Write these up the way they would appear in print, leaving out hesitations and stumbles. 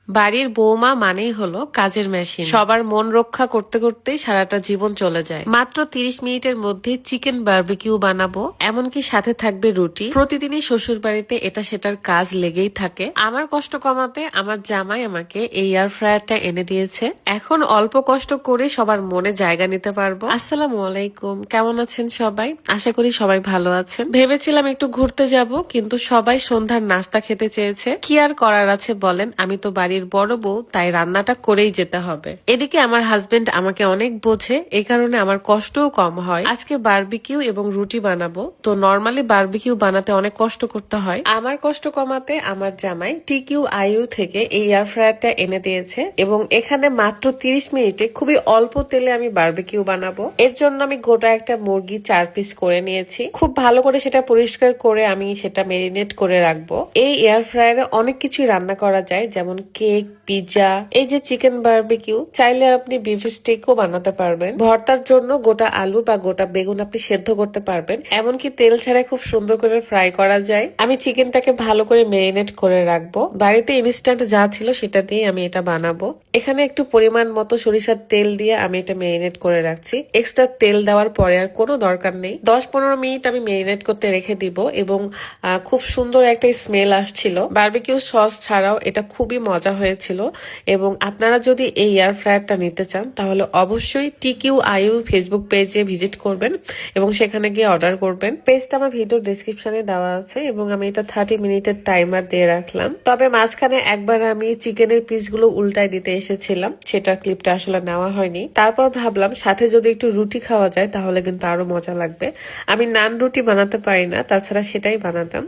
বাড়ির বৌমা মানেই হলো কাজের মেশিন। সবার মন রক্ষা করতে করতেই সারাটা জীবন চলে যায়। মাত্র 30 মিনিটের মধ্যে চিকেন বারবিকিউ বানাবো, এমনকি সাথে থাকবে রুটি। প্রতিদিনই শ্বশুর বাড়িতে এটা সেটার কাজ লেগেই থাকে। আমার কষ্ট কমাতে আমার জামাই আমাকে এই এয়ার ফ্রায়ারটা এনে দিয়েছে। এখন অল্প কষ্ট করে সবার মনে জায়গা নিতে পারবো। আসসালামু আলাইকুম, কেমন আছেন সবাই? আশা করি সবাই ভালো আছেন। ভেবেছিলাম একটু ঘুরতে যাব, কিন্তু সবাই সন্ধ্যার নাস্তা খেতে চেয়েছে। কি আর করার আছে বলেন, আমি তো বাড়ির বড় বউ, তাই রান্নাটা করেই যেতে হবে। এদিকে আমার হাজবেন্ড আমাকে অনেক বোঝে, এই কারণে আমার কষ্টও কম হয়। আজকে বারবিকিউ এবং রুটি বানাবো। তো নর্মালি বারবিকিউ বানাতে অনেক কষ্ট করতে হয়। আমার কষ্ট কমাতে আমার জামাই টিকিউ আইউ থেকে এই এয়ার ফ্রায়ারটা এনে দিয়েছে এবং এখানে মাত্র 30 মিনিটে খুবই অল্প তেলে আমি বারবিকিউ বানাবো। এর জন্য আমি গোটা একটা মুরগি 4 পিস করে নিয়েছি। খুব ভালো করে সেটা পরিষ্কার করে আমি সেটা মেরিনেট করে রাখবো। এই এয়ার ফ্রায়ারে অনেক কিছুই রান্না করা যায়, যেমন কেক, পিৎজা, এই যে চিকেন বারবিকিউ। চাইলে আপনি বিফ স্টেকও বানাতে পারবেন। ভর্তার জন্য গোটা আলু বা গোটা বেগুন আপনি সেদ্ধ করতে পারবেন। এমনকি তেল ছাড়াই খুব সুন্দর করে ফ্রাই করা যায়। আমি চিকেনটাকে ভালো করে মেরিনেট করে রাখবো। বাড়িতে ইনস্ট্যান্ট যা ছিল সেটা দিয়ে আমি এটা বানাবো। এখানে একটু পরিমাণ মতো সরিষার তেল দিয়ে আমি এটা মেরিনেট করে রাখছি। এক্সট্রা তেল দেওয়ার পরে আর কোনো দরকার নেই। 10-15 মিনিট আমি মেরিনেট করতে রেখে দিব এবং খুব সুন্দর একটা স্মেল আসছিল। বারবিকিউ সস ছাড়াও এটা খুবই মজা হয়েছিল। এবং আপনারা যদি এই এয়ার ফ্রায়ারটা নিতে চান তাহলে অবশ্যই টিকিউ আইউ ফেসবুক পেজে ভিজিট করবেন এবং সেখানে গিয়ে অর্ডার করবেন। পেজটা আমার ভিডিও ডিসক্রিপশনে দেওয়া আছে এবং আমি এটা 30 মিনিটের টাইমার দিয়ে রাখলাম। তবে মাঝখানে একবার আমি চিকেনের পিসগুলো উল্টাই দিতে এসেছিলাম, সেটা ক্লিপটা আসলে নেওয়া হয়নি। তারপর ভাবলাম সাথে যদি একটু রুটি খাওয়া যায় তাহলে কিন্তু আরো মজা লাগবে। আমি নান রুটি বানাতে পারি না, তাছাড়া সেটাই বানাতাম।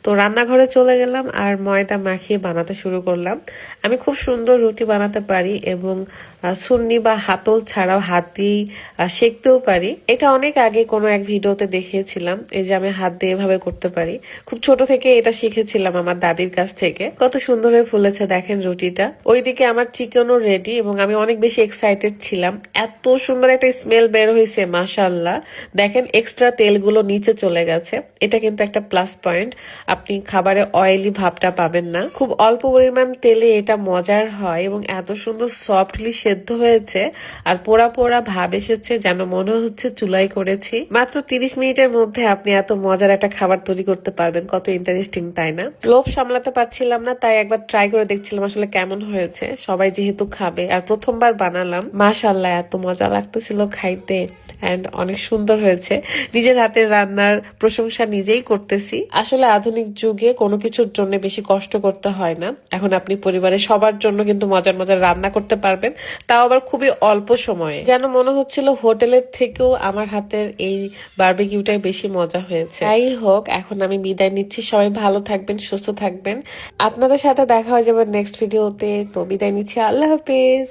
তো রান্নাঘরে চলে গেলাম আর ময়দা মাখিয়ে বানাতে শুরু করলাম। আমি খুব সুন্দর রুটি বানাতে পারি এবং সুন্নি বা হাতল ছাড়াও হাত দিয়েই সেঁকতেও পারি। এটা অনেক আগে কোনো এক ভিডিওতে দেখিয়েছিলাম, এই যে আমি হাত দিয়ে এভাবে করতে পারি। খুব ছোট থেকে এটা শিখেছিলাম আমার দাদির কাছ থেকে। কত সুন্দর হয়ে ফুলেছে দেখেন রুটিটা। ওইদিকে আমার চিকেনও রেডি এবং আমি অনেক বেশি এক্সাইটেড ছিলাম। এত সুন্দর একটা স্মেল বের হয়েছে, মাশাআল্লাহ। দেখেন এক্সট্রা তেলগুলো নিচে চলে গেছে। এটা কিন্তু একটা প্লাস পয়েন্ট, আপনি খাবারে অয়েলি ভাবটা পাবেন না। খুব অল্প পরিমাণ তেলে এটা মজার হয় এবং এত সুন্দর সফটলি সেদ্ধ হয়েছে আর পোড়া পোড়া ভাব এসেছে, যেন মনে হচ্ছে চুলাই করেছি। মাত্র 30 মিনিটের মধ্যে আপনি এত মজার একটা খাবার তৈরি করতে পারবেন, কত ইন্টারেস্টিং তাই না? লোভ সামলাতে পারছিলাম না, তাই একবার ট্রাই করে দেখছিলাম আসলে কেমন হয়েছে। সবাই যেহেতু খাবে আর প্রথমবার বানালাম, মাশাআল্লাহ এত মজা লাগতেছিল খাইতে এন্ড অনেক সুন্দর হয়েছে। নিজের হাতের রান্নার প্রশংসা নিজেই করতেছি। আসলে আধুনিক যুগে কোনো কিছুর জন্য বেশি কষ্ট করতে হয় না। এখন আপনি পরিবারের সবার জন্য কিন্তু মজার মজার রান্না করতে পারবেন, তাও আবার খুবই অল্প সময়ে। যেন মনে হচ্ছিল হোটেলের থেকেও আমার হাতের এই বারবিকিউটাই বেশি মজা হয়েছে। যাই হোক, এখন আমি বিদায় নিচ্ছি। সবাই ভালো থাকবেন, সুস্থ থাকবেন। আপনাদের সাথে দেখা হয়ে যাবে নেক্সট ভিডিওতে। তো বিদায় নিচ্ছি, আল্লাহ হাফেজ।